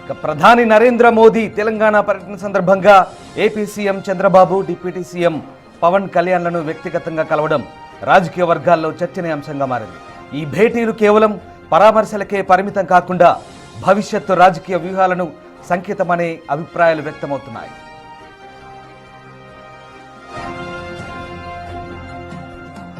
ప్రధాని నరేంద్ర మోదీ తెలంగాణ పర్యటన సందర్భంగా AP CM Chandrababu deputy CM Pavan కళ్యాణ్లను వ్యక్తిగతంగా కలవడం రాజకీయ వర్గాల్లో చర్చనీయాంశంగా మారింది. ఈ భేటీలు కేవలం పరామర్శలకే పరిమితం కాకుండా భవిష్యత్తు రాజకీయ వ్యూహాలను సంకేతమనే అభిప్రాయాలు వ్యక్తమవుతున్నాయి.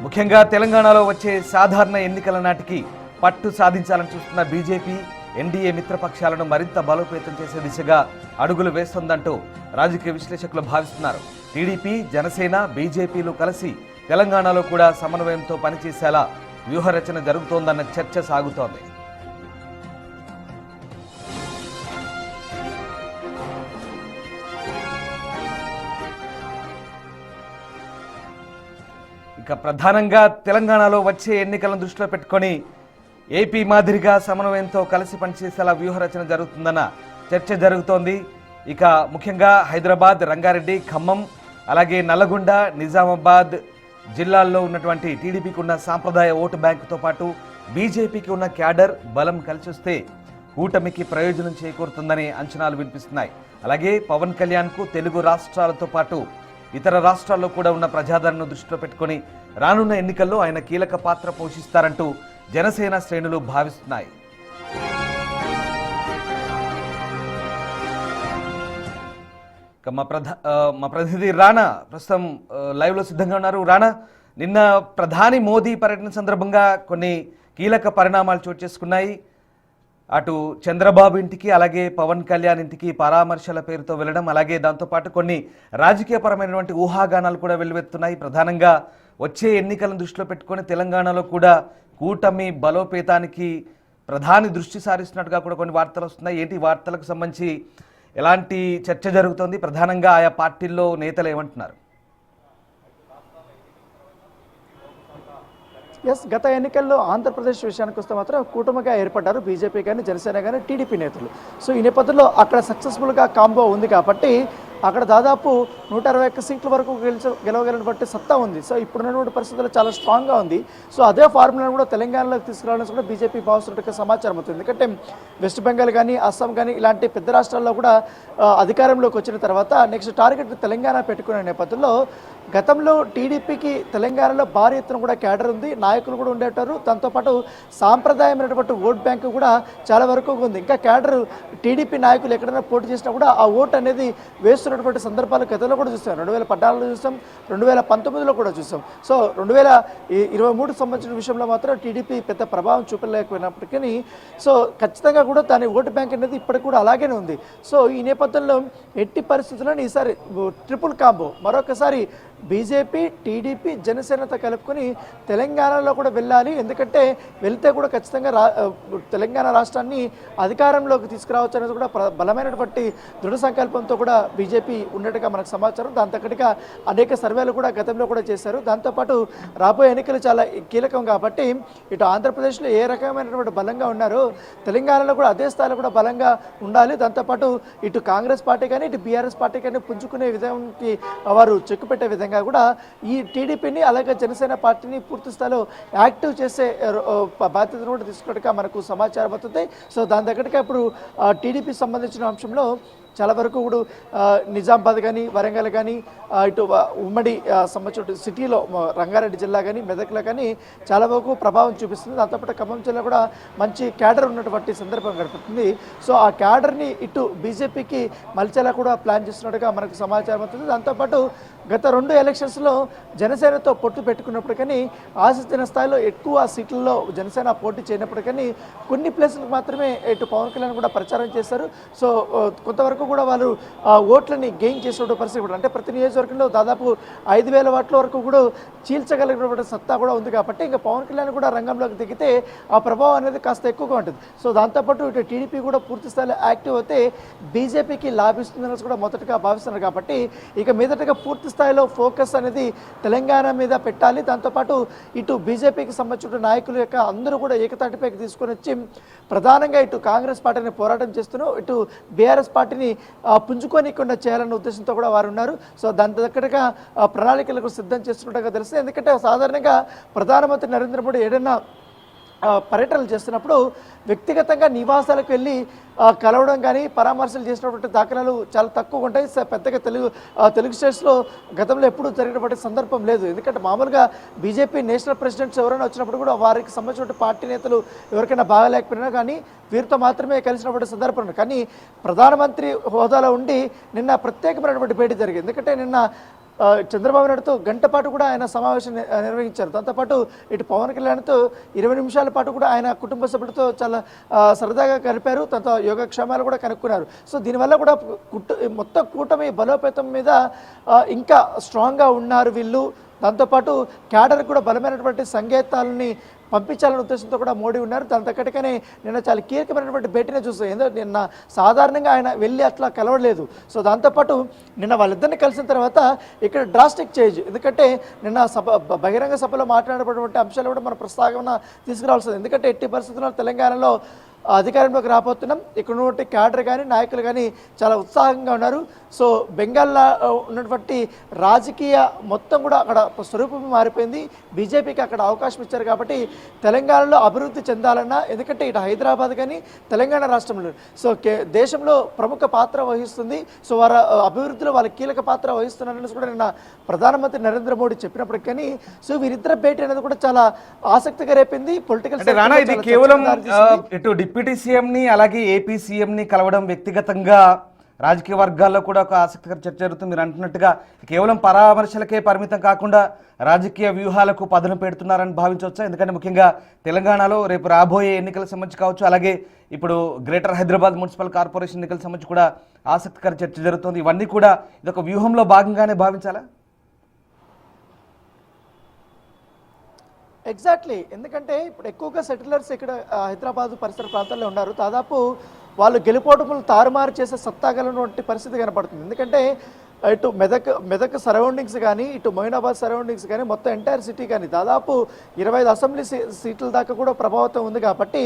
ముఖ్యంగా తెలంగాణలో వచ్చే సాధారణ ఎన్నికల నాటికి పట్టు సాధించాలని చూస్తున్న బీజేపీ ఎన్డీఏ మిత్రపక్షాలను మరింత బలోపేతం చేసే దిశగా అడుగులు వేస్తోందంటూ రాజకీయ విశ్లేషకులు భావిస్తున్నారు. టీడీపీ, జనసేన, బీజేపీలు కలిసి తెలంగాణలో కూడా సమన్వయంతో పనిచేసేలా వ్యూహరచన జరుగుతోందన్న చర్చ సాగుతోంది. ఇక ప్రధానంగా తెలంగాణలో వచ్చే ఎన్నికలను దృష్టిలో పెట్టుకొని ఏపీ మాదిరిగా సమన్వయంతో కలిసి పనిచేసేలా వ్యూహరచన జరుగుతుందన్న చర్చ జరుగుతోంది. ఇక ముఖ్యంగా హైదరాబాద్, రంగారెడ్డి, ఖమ్మం, అలాగే నల్లగొండ, నిజామాబాద్ జిల్లాల్లో ఉన్నటువంటి టీడీపీకి ఉన్న సాంప్రదాయ ఓటు బ్యాంకుతో పాటు బీజేపీకి ఉన్న క్యాడర్ బలం కలిసొస్తే కూటమికి ప్రయోజనం చేకూరుతుందని అంచనాలు వినిపిస్తున్నాయి. అలాగే పవన్ కళ్యాణ్కు తెలుగు రాష్ట్రాలతో పాటు ఇతర రాష్ట్రాల్లో కూడా ఉన్న ప్రజాదరణను దృష్టిలో పెట్టుకొని రానున్న ఎన్నికల్లో ఆయన కీలక పాత్ర పోషిస్తారంటూ జనసేన శ్రేణులు భావిస్తున్నాయి. మా ప్రతినిధి రాణా ప్రస్తుతం లైవ్లో సిద్ధంగా ఉన్నారు. రాణా, నిన్న ప్రధాని మోదీ పర్యటన సందర్భంగా కొన్ని కీలక పరిణామాలు చోటు చేసుకున్నాయి. అటు చంద్రబాబు ఇంటికి అలాగే పవన్ కళ్యాణ్ ఇంటికి పరామర్శల పేరుతో వెళ్ళడం, అలాగే దాంతోపాటు కొన్ని రాజకీయపరమైనటువంటి ఊహాగానాలు కూడా వెల్లువెత్తున్నాయి. ప్రధానంగా వచ్చే ఎన్నికలను దృష్టిలో పెట్టుకొని తెలంగాణలో కూడా కూటమి బలోపేతానికి ప్రధాని దృష్టి సారిస్తున్నట్టుగా కూడా కొన్ని వార్తలు వస్తున్నాయి. ఏంటి వార్తలకు సంబంధించి ఎలాంటి చర్చ జరుగుతోంది? ప్రధానంగా ఆయా పార్టీల్లో నేతలు ఏమంటున్నారు? గత ఎన్నికల్లో ఆంధ్రప్రదేశ్ విషయానికి వస్తే మాత్రం కూటమిగా ఏర్పడ్డారు బీజేపీ కానీ, జనసేన కానీ, టీడీపీ నేతలు. సో ఈ నేపథ్యంలో అక్కడ సక్సెస్ఫుల్గా కాంబో ఉంది కాబట్టి అక్కడ దాదాపు 121 సీట్ల వరకు గెలవగలిగినటువంటి సత్తా ఉంది. సో ఇప్పుడున్నటువంటి పరిస్థితుల్లో చాలా స్ట్రాంగ్గా ఉంది. సో అదే ఫార్ములాను కూడా తెలంగాణలోకి తీసుకురావాలని కూడా బీజేపీ భావిస్తున్నట్టుగా సమాచారం అవుతుంది. ఎందుకంటే వెస్ట్ బెంగాల్ కానీ, అస్సాం కానీ ఇలాంటి పెద్ద రాష్ట్రాల్లో కూడా అధికారంలోకి వచ్చిన తర్వాత నెక్స్ట్ టార్గెట్ తెలంగాణ పెట్టుకునే నేపథ్యంలో గతంలో టీడీపీకి తెలంగాణలో భారీ ఎత్తున కూడా క్యాడర్ ఉంది, నాయకులు కూడా ఉండేటారు. దాంతోపాటు సాంప్రదాయమైనటువంటి ఓట్ బ్యాంకు కూడా చాలా వరకు ఉంది. ఇంకా క్యాడర్ టీడీపీ నాయకులు ఎక్కడైనా పోటీ చేసినా కూడా ఆ ఓటు అనేది వేస్తున్నటువంటి సందర్భాలు గతంలో కూడా చూస్తాం. 2014లో చూస్తాం, 2019లో కూడా చూస్తాం. సో 2023 సంబంధించిన విషయంలో మాత్రం టీడీపీ పెద్ద ప్రభావం చూపలేకపోయినప్పటికీ సో ఖచ్చితంగా కూడా దాని ఓటు బ్యాంక్ అనేది ఇప్పటికి కూడా అలాగే ఉంది. సో ఈ నేపథ్యంలో ఎట్టి పరిస్థితుల్లో ఈసారి ట్రిపుల్ కాంబో మరొకసారి బీజేపీ, టీడీపీ, జనసేనతో కలుపుకొని తెలంగాణలో కూడా వెళ్ళాలి. ఎందుకంటే వెళ్తే కూడా ఖచ్చితంగా తెలంగాణ రాష్ట్రాన్ని అధికారంలోకి తీసుకురావచ్చు అనేది కూడా బలమైనటువంటి దృఢ సంకల్పంతో కూడా బీజేపీ ఉన్నట్టుగా మనకు సమాచారం. దాని తగ్గట్టుగా అనేక సర్వేలు కూడా గతంలో కూడా చేశారు. దాంతోపాటు రాబోయే ఎన్నికలు చాలా కీలకం కాబట్టి ఇటు ఆంధ్రప్రదేశ్లో ఏ రకమైనటువంటి బలంగా ఉన్నారో తెలంగాణలో కూడా అదే స్థాయిలో కూడా బలంగా ఉండాలి. దాంతోపాటు ఇటు కాంగ్రెస్ పార్టీ కానీ, ఇటు బీఆర్ఎస్ పార్టీ కానీ పుంజుకునే విధానికి వారు చెక్కు పెట్టే విధంగా కూడా ఈ టీడీపీని అలాగే జనసేన పార్టీని పూర్తి స్థాయిలో యాక్టివ్ చేసే బాధ్యతను కూడా తీసుకున్నట్టుగా మనకు సమాచారం అవుతుంది. సో దాని దగ్గరగా ఇప్పుడు టీడీపీ సంబంధించిన అంశంలో చాలా వరకు కూడా నిజామాబాద్ కానీ, వరంగల్ కానీ, ఇటు ఉమ్మడి సంబంధించిన సిటీలో రంగారెడ్డి జిల్లా కానీ, మెదక్లో కానీ చాలా వరకు ప్రభావం చూపిస్తుంది. దాంతోపాటు ఖమ్మం జిల్లా కూడా మంచి క్యాడర్ ఉన్నటువంటి సందర్భం గడుపుతుంది. సో ఆ క్యాడర్ని ఇటు బీజేపీకి మలిచేలా కూడా ప్లాన్ చేస్తున్నట్టుగా మనకు సమాచారం అవుతుంది. దాంతోపాటు గత 2 ఎలక్షన్స్లో జనసేనతో పొత్తు పెట్టుకున్నప్పటికీ ఆశించిన స్థాయిలో ఎక్కువ సీట్లలో జనసేన పోటీ చేయనప్పటికీ కొన్ని ప్లేసులకు మాత్రమే ఇటు పవన్ కళ్యాణ్ కూడా ప్రచారం చేశారు. సో కొంతవరకు కూడా వాళ్ళు ఓట్లని గెయిన్ చేసే పరిస్థితి కూడా, అంటే ప్రతి నియోజకవర్గంలో దాదాపు 5,000 ఓట్ల వరకు కూడా చీల్చగలిగినటువంటి సత్తా కూడా ఉంది. కాబట్టి ఇంకా పవన్ కళ్యాణ్ కూడా రంగంలోకి దిగితే ఆ ప్రభావం అనేది కాస్త ఎక్కువగా ఉంటుంది. సో దాంతోపాటు ఇటు టీడీపీ కూడా పూర్తి స్థాయిలో యాక్టివ్ అయితే బీజేపీకి లాభిస్తుందని కూడా మొదటగా భావిస్తున్నారు. కాబట్టి ఇక మీదటగా పూర్తి స్థాయిలో ఫోకస్ అనేది తెలంగాణ మీద పెట్టాలి. దాంతోపాటు ఇటు బీజేపీకి సంబంధించిన నాయకుల యొక్క అందరూ కూడా ఏకతాటిపైకి తీసుకొని వచ్చి ప్రధానంగా ఇటు కాంగ్రెస్ పార్టీని పోరాటం చేస్తూ ఇటు బీఆర్ఎస్ పార్టీని పుంజుకోనికుండా చేయాలన్న ఉద్దేశంతో కూడా వారు ఉన్నారు. సో దాని దగ్గరగా ప్రణాళికలకు సిద్ధం చేస్తున్నట్టుగా తెలుస్తుంది. ఎందుకంటే సాధారణంగా ప్రధానమంత్రి నరేంద్ర మోడీ ఏదైనా పర్యటనలు చేస్తున్నప్పుడు వ్యక్తిగతంగా నివాసాలకు వెళ్ళి కలవడం కానీ పరామర్శలు చేసినటువంటి దాఖలాలు చాలా తక్కువ ఉంటాయి. పెద్దగా తెలుగు స్టేట్స్లో గతంలో ఎప్పుడూ జరిగినటువంటి సందర్భం లేదు. ఎందుకంటే మామూలుగా బీజేపీ నేషనల్ ప్రెసిడెంట్స్ ఎవరైనా వచ్చినప్పుడు కూడా వారికి సంబంధించిన పార్టీ నేతలు ఎవరికైనా బాగాలేకపోయినా కానీ వీరితో మాత్రమే కలిసినటువంటి సందర్భం ఉంది. కానీ ప్రధానమంత్రి హోదాలో ఉండి నిన్న ప్రత్యేకమైనటువంటి భేటీ జరిగింది. ఎందుకంటే నిన్న చంద్రబాబు నాయుడుతో గంట పాటు కూడా ఆయన సమావేశం నిర్వహించారు. దాంతోపాటు ఇటు పవన్ కళ్యాణ్తో 20 నిమిషాల పాటు కూడా ఆయన కుటుంబ సభ్యులతో చాలా సరదాగా కలిపారు. దాంతో యోగక్షేమాలు కూడా కనుక్కున్నారు. సో దీనివల్ల కూడా మొత్తం కూటమి బలోపేతం మీద ఇంకా స్ట్రాంగ్గా ఉన్నారు వీళ్ళు. దాంతోపాటు క్యాడర్కి కూడా బలమైనటువంటి సంకేతాలని పంపించాలనే ఉద్దేశంతో కూడా మోడీ ఉన్నారు. దాని తగ్గట్టుగానే నిన్న చాలా కీలకమైనటువంటి భేటీనే చూస్తాం. ఎందుకంటే నిన్న సాధారణంగా ఆయన వెళ్ళి అట్లా కలవలేదు. సో దాంతోపాటు నిన్న వాళ్ళిద్దరిని కలిసిన తర్వాత ఇక్కడ డ్రాస్టిక్ చేంజ్. ఎందుకంటే నిన్న బహిరంగ సభలో మాట్లాడబడినటువంటి అంశాలు కూడా మన ప్రస్తావన తీసుకురావాల్సింది. ఎందుకంటే ఎట్టి పరిస్థితుల్లో తెలంగాణలో అధికారంలోకి రాబోతున్నాం. ఇక్కడ ఉన్నటువంటి క్యాడర్ కానీ నాయకులు కానీ చాలా ఉత్సాహంగా ఉన్నారు. సో బెంగాల్లో ఉన్నటువంటి రాజకీయ మొత్తం కూడా అక్కడ స్వరూపం మారిపోయింది. బీజేపీకి అక్కడ అవకాశం ఇచ్చారు కాబట్టి తెలంగాణలో అభివృద్ధి చెందాలన్నా, ఎందుకంటే ఇటు హైదరాబాద్ కానీ తెలంగాణ రాష్ట్రంలో సో దేశంలో ప్రముఖ పాత్ర వహిస్తుంది. సో వారి అభివృద్ధిలో వాళ్ళ కీలక పాత్ర వహిస్తున్నారని కూడా నిన్న ప్రధానమంత్రి నరేంద్ర మోడీ చెప్పినప్పటికీ కానీ సో వీరిద్దరి భేటీ అనేది కూడా చాలా ఆసక్తిగా రేపింది. పొలిటికల్ డిప్యూటీ సీఎంని అలాగే ఏపీ సీఎంని కలవడం వ్యక్తిగతంగా రాజకీయ వర్గాల్లో కూడా ఒక ఆసక్తికర చర్చ జరుగుతుంది. మీరు అంటున్నట్టుగా కేవలం పరామర్శలకే పరిమితం కాకుండా రాజకీయ వ్యూహాలకు పదును పెడుతున్నారని భావించవచ్చా? ఎందుకంటే ముఖ్యంగా తెలంగాణలో రేపు రాబోయే ఎన్నికలకు సంబంధించి కావచ్చు, అలాగే ఇప్పుడు గ్రేటర్ హైదరాబాద్ మున్సిపల్ కార్పొరేషన్ ఎన్నికలకు సంబంధించి కూడా ఆసక్తికర చర్చ జరుగుతుంది. ఇవన్నీ కూడా ఇదొక వ్యూహంలో భాగంగానే భావించాలా? ఎగ్జాక్ట్లీ. ఎందుకంటే ఇప్పుడు ఎక్కువగా సెటిలర్స్ ఇక్కడ హైదరాబాద్ పరిసర ప్రాంతాల్లో ఉన్నారు. దాదాపు వాళ్ళు గెలుపోటములు తారుమారు చేసే సత్తాగలటువంటి పరిస్థితి కనపడుతుంది. ఎందుకంటే ఇటు మెదక్ సరౌండింగ్స్ కానీ, ఇటు మొయినాబాద్ సరౌండింగ్స్ కానీ, మొత్తం ఎంటైర్ సిటీ కానీ దాదాపు 25 అసెంబ్లీ సీట్ల దాకా కూడా ప్రభావితం ఉంది. కాబట్టి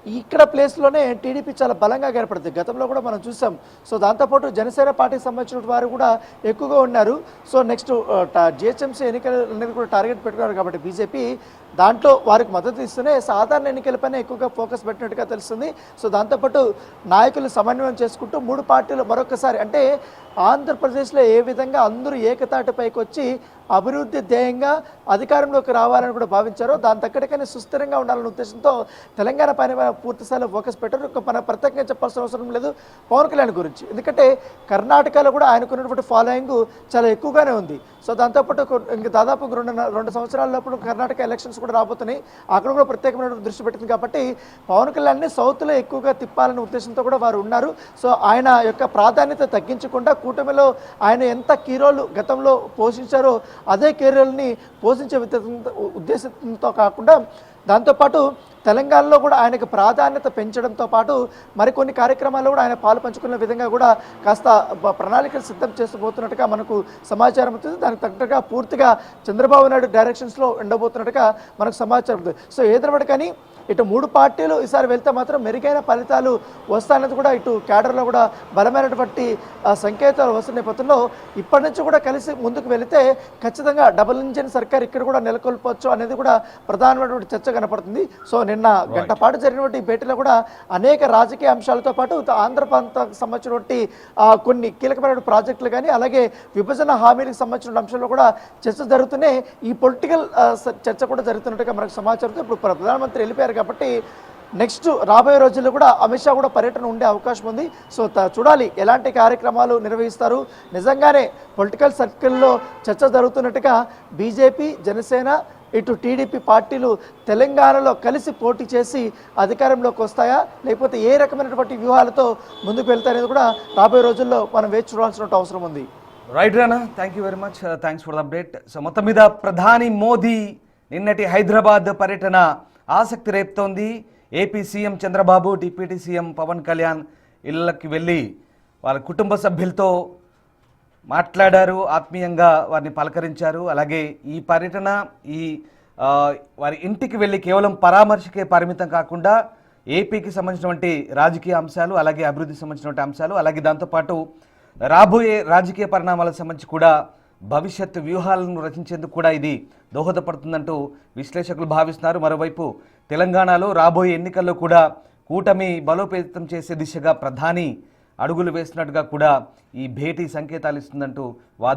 ఇక్కడ ప్లేస్లోనే టీడీపీ చాలా బలంగా కనపడుతుంది. గతంలో కూడా మనం చూసాం. సో దాంతోపాటు జనసేన పార్టీకి సంబంధించిన వారు కూడా ఎక్కువగా ఉన్నారు. సో నెక్స్ట్ జిహెచ్ఎంసీ ఎన్నికలు అనేది కూడా టార్గెట్ పెట్టుకున్నారు కాబట్టి బీజేపీ దాంట్లో వారికి మద్దతు ఇస్తూనే సాధారణ ఎన్నికలపైన ఎక్కువగా ఫోకస్ పెట్టినట్టుగా తెలుస్తుంది. సో దాంతోపాటు నాయకులు సమన్వయం చేసుకుంటూ 3 పార్టీలు మరొకసారి అంటే ఆంధ్రప్రదేశ్లో ఏ విధంగా అందరూ ఏకతాటిపైకి వచ్చి అభివృద్ధి ధ్యేయంగా అధికారంలోకి రావాలని కూడా భావించారో దాని తగ్గట్టుగానే సుస్థిరంగా ఉండాలనే ఉద్దేశంతో తెలంగాణ పైన పూర్తిస్థాయిలో ఫోకస్ పెట్టారు. మన ప్రత్యేకంగా చెప్పాల్సిన అవసరం లేదు పవన్ కళ్యాణ్ గురించి. ఎందుకంటే కర్ణాటకలో కూడా ఆయనకున్నటువంటి ఫాలోయింగ్ చాలా ఎక్కువగానే ఉంది. సో దాంతోపాటు ఇంకా దాదాపు 2 సంవత్సరాల లోపల కర్ణాటక ఎలక్షన్స్ కూడా రాబోతున్నాయి. అక్కడ కూడా ప్రత్యేకమైన దృష్టి పెట్టింది కాబట్టి పవన్ కళ్యాణ్ని సౌత్లో ఎక్కువగా తిప్పాలనే ఉద్దేశంతో కూడా వారు ఉన్నారు. సో ఆయన యొక్క ప్రాధాన్యత తగ్గించకుండా కూటమిలో ఆయన ఎంత కీ రోల్ గతంలో పోషించారో అదే కెరీర్ని పోషించే ఉద్దేశంతో కాకుండా దాంతోపాటు తెలంగాణలో కూడా ఆయనకు ప్రాధాన్యత పెంచడంతో పాటు మరికొన్ని కార్యక్రమాల్లో కూడా ఆయన పాలు పంచుకున్న విధంగా కూడా కాస్త ప్రణాళికలు సిద్ధం చేస్తబోతున్నట్టుగా మనకు సమాచారం అవుతుంది. దానికి తగ్గట్టుగా పూర్తిగా చంద్రబాబు నాయుడు డైరెక్షన్స్లో ఉండబోతున్నట్టుగా మనకు సమాచారం అవుతుంది. సో ఏదైనా కానీ ఇటు 3 పార్టీలు ఈసారి వెళ్తే మాత్రం మెరుగైన ఫలితాలు వస్తాయన్నది కూడా ఇటు క్యాడర్లో కూడా బలమైనటువంటి సంకేతాలు వస్తున్న నేపథ్యంలో ఇప్పటి నుంచి కూడా కలిసి ముందుకు వెళితే ఖచ్చితంగా డబుల్ ఇంజిన్ సర్కార్ ఇక్కడ కూడా నెలకొల్పవచ్చు అనేది కూడా ప్రధానమైనటువంటి చర్చ కనపడుతుంది. సో నిన్న గంట పాటు జరిగినటువంటి భేటీలో కూడా అనేక రాజకీయ అంశాలతో పాటు ఆంధ్ర ప్రాంతానికి సంబంధించినటువంటి కొన్ని కీలకమైన ప్రాజెక్టులు కానీ అలాగే విభజన హామీలకు సంబంధించిన అంశాల్లో కూడా చర్చ జరుగుతున్నాయి. ఈ పొలిటికల్ చర్చ కూడా జరుగుతున్నట్టుగా మనకు సమాచారంతో ఇప్పుడు ప్రధానమంత్రి వెళ్ళిపోయారు కాబట్టి నెక్స్ట్ రాబోయే రోజుల్లో కూడా అమిత్ షా కూడా పర్యటన ఉండే అవకాశం ఉంది. సో చూడాలి ఎలాంటి కార్యక్రమాలు నిర్వహిస్తారు. నిజంగానే పొలిటికల్ సర్కిల్లో చర్చ జరుగుతున్నట్టుగా బీజేపీ, జనసేన, ఇటు టీడీపీ పార్టీలు తెలంగాణలో కలిసి పోటీ చేసి అధికారంలోకి వస్తాయా లేకపోతే ఏ రకమైనటువంటి వ్యూహాలతో ముందుకు వెళ్తారనేది కూడా రాబోయే రోజుల్లో మనం వేచి చూడాల్సిన అవసరం ఉంది. Right Rana, thank you very much, thanks for the update. So మొత్తం మీద ప్రధాని మోదీ నిన్నటి హైదరాబాద్ పర్యటన ఆసక్తి రేపుతోంది. AP CM Chandrababu, deputy CM Pawan Kalyan ఇళ్ళకి వెళ్ళి వాళ్ళ కుటుంబ సభ్యులతో మాట్లాడారు, ఆత్మీయంగా వారిని పలకరించారు. అలాగే ఈ పర్యటన వారి ఇంటికి వెళ్ళి కేవలం పరామర్శకే పరిమితం కాకుండా ఏపీకి సంబంధించినటువంటి రాజకీయ అంశాలు, అలాగే అభివృద్ధికి సంబంధించినటువంటి అంశాలు, అలాగే దాంతోపాటు రాబోయే రాజకీయ పరిణామాలకు సంబంధించి కూడా భవిష్యత్తు వ్యూహాలను రచించేందుకు కూడా ఇది దోహదపడుతుందంటూ విశ్లేషకులు భావిస్తున్నారు. మరోవైపు తెలంగాణలో రాబోయే ఎన్నికల్లో కూడా కూటమి బలోపేతం చేసే దిశగా ప్రధాని అడుగులు వేస్తున్నట్టుగా కూడా ఈ భేటీ సంకేతాలు ఇస్తుందంటూ వాద